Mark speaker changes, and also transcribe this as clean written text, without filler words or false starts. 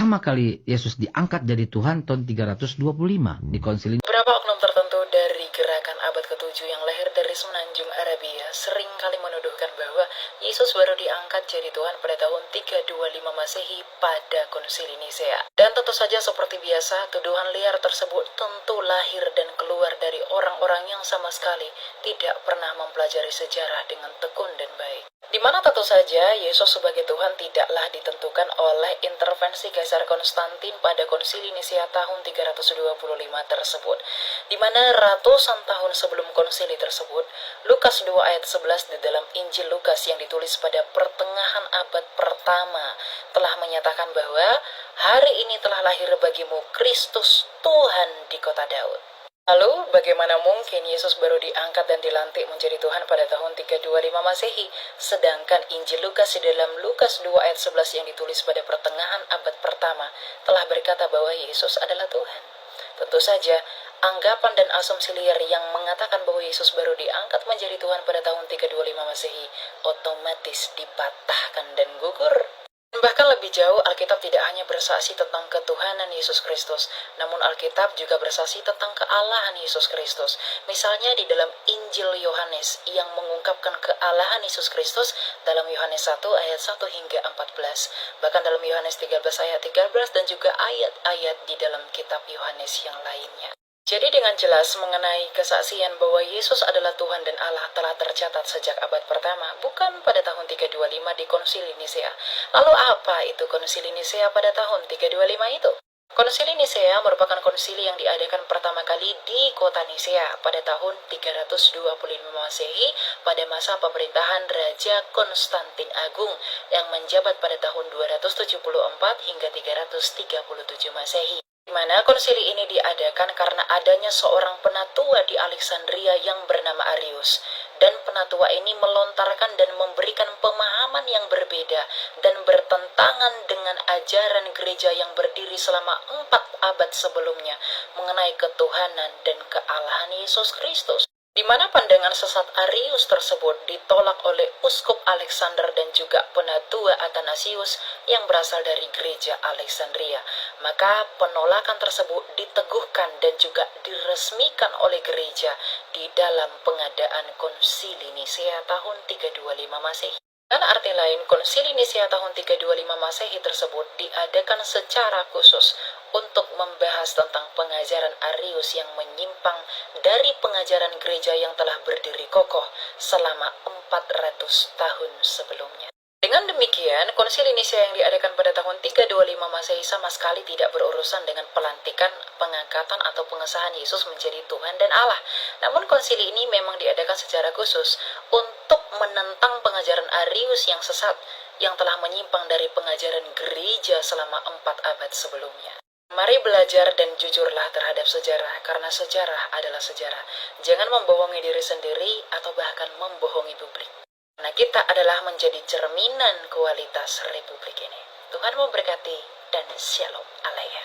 Speaker 1: pertama kali Yesus diangkat jadi Tuhan tahun 325 di konsili.
Speaker 2: Beberapa oknum tertentu dari gerakan abad ke-7 yang lahir dari semenanjung Arabia sering kali menuduhkan bahwa Yesus baru diangkat jadi Tuhan pada tahun 325 Masehi pada konsili Nisea. Dan tentu saja seperti biasa, tuduhan liar tersebut tentu lahir dan keluar dari orang-orang yang sama sekali tidak pernah mempelajari sejarah dengan tekun dan baik. Di mana tentu saja Yesus sebagai Tuhan tidaklah ditentukan oleh intervensi Kaisar Konstantin pada konsili Nisea tahun 325 tersebut, di mana ratusan tahun sebelum konsili tersebut, Lukas 2 ayat 11 di dalam Injil Lukas yang ditulis pada pertengahan abad pertama telah menyatakan bahwa hari ini telah lahir bagimu Kristus Tuhan di kota Daud. Lalu, bagaimana mungkin Yesus baru diangkat dan dilantik menjadi Tuhan pada tahun 325 Masehi, sedangkan Injil Lukas di dalam Lukas 2 ayat 11 yang ditulis pada pertengahan abad pertama telah berkata bahwa Yesus adalah Tuhan? Tentu saja, anggapan dan asumsi liar yang mengatakan bahwa Yesus baru diangkat menjadi Tuhan pada tahun 325 Masehi otomatis dipatahkan dan gugur. Bahkan lebih jauh, Alkitab tidak hanya bersaksi tentang ketuhanan Yesus Kristus, namun Alkitab juga bersaksi tentang kealahan Yesus Kristus. Misalnya di dalam Injil Yohanes yang mengungkapkan kealahan Yesus Kristus dalam Yohanes 1 ayat 1 hingga 14. Bahkan dalam Yohanes 13 ayat 13 dan juga ayat-ayat di dalam kitab Yohanes yang lainnya. Jadi dengan jelas mengenai kesaksian bahwa Yesus adalah Tuhan dan Allah telah tercatat sejak abad pertama, bukan pada tahun 325 di konsili Nisea. Lalu apa itu konsili Nisea pada tahun 325 itu? Konsili Nisea merupakan konsili yang diadakan pertama kali di kota Nisea pada tahun 325 Masehi pada masa pemerintahan Raja Konstantin Agung yang menjabat pada tahun 274 hingga 337 Masehi. Di mana konsili ini diadakan karena adanya seorang penatua di Alexandria yang bernama Arius, dan penatua ini melontarkan dan memberikan pemahaman yang berbeda dan bertentangan dengan ajaran gereja yang berdiri selama 4 abad sebelumnya mengenai ketuhanan dan kealahan Yesus Kristus. Di mana pandangan sesat Arius tersebut ditolak oleh Uskup Alexander dan juga penatua Athanasius yang berasal dari gereja Alexandria. Maka penolakan tersebut diteguhkan dan juga diresmikan oleh gereja di dalam pengadaan konsili Nisea tahun 325 Masehi. Dan arti lain, konsili Nisea tahun 325 Masehi tersebut diadakan secara khusus untuk membahas tentang pengajaran Arius yang menyimpang dari pengajaran gereja yang telah berdiri kokoh selama 400 tahun sebelumnya. Dengan demikian, konsili Nisea yang diadakan pada tahun 325 Masehi sama sekali tidak berurusan dengan pelantikan, pengangkatan, atau pengesahan Yesus menjadi Tuhan dan Allah. Namun konsili ini memang diadakan secara khusus untuk menentang pengajaran Arius yang sesat, yang telah menyimpang dari pengajaran gereja selama 4 abad sebelumnya. Mari belajar dan jujurlah terhadap sejarah, karena sejarah adalah sejarah. Jangan membohongi diri sendiri atau bahkan membohongi publik. Nah, kita adalah menjadi cerminan kualitas republik ini. Tuhan memberkati dan shalom alaikum.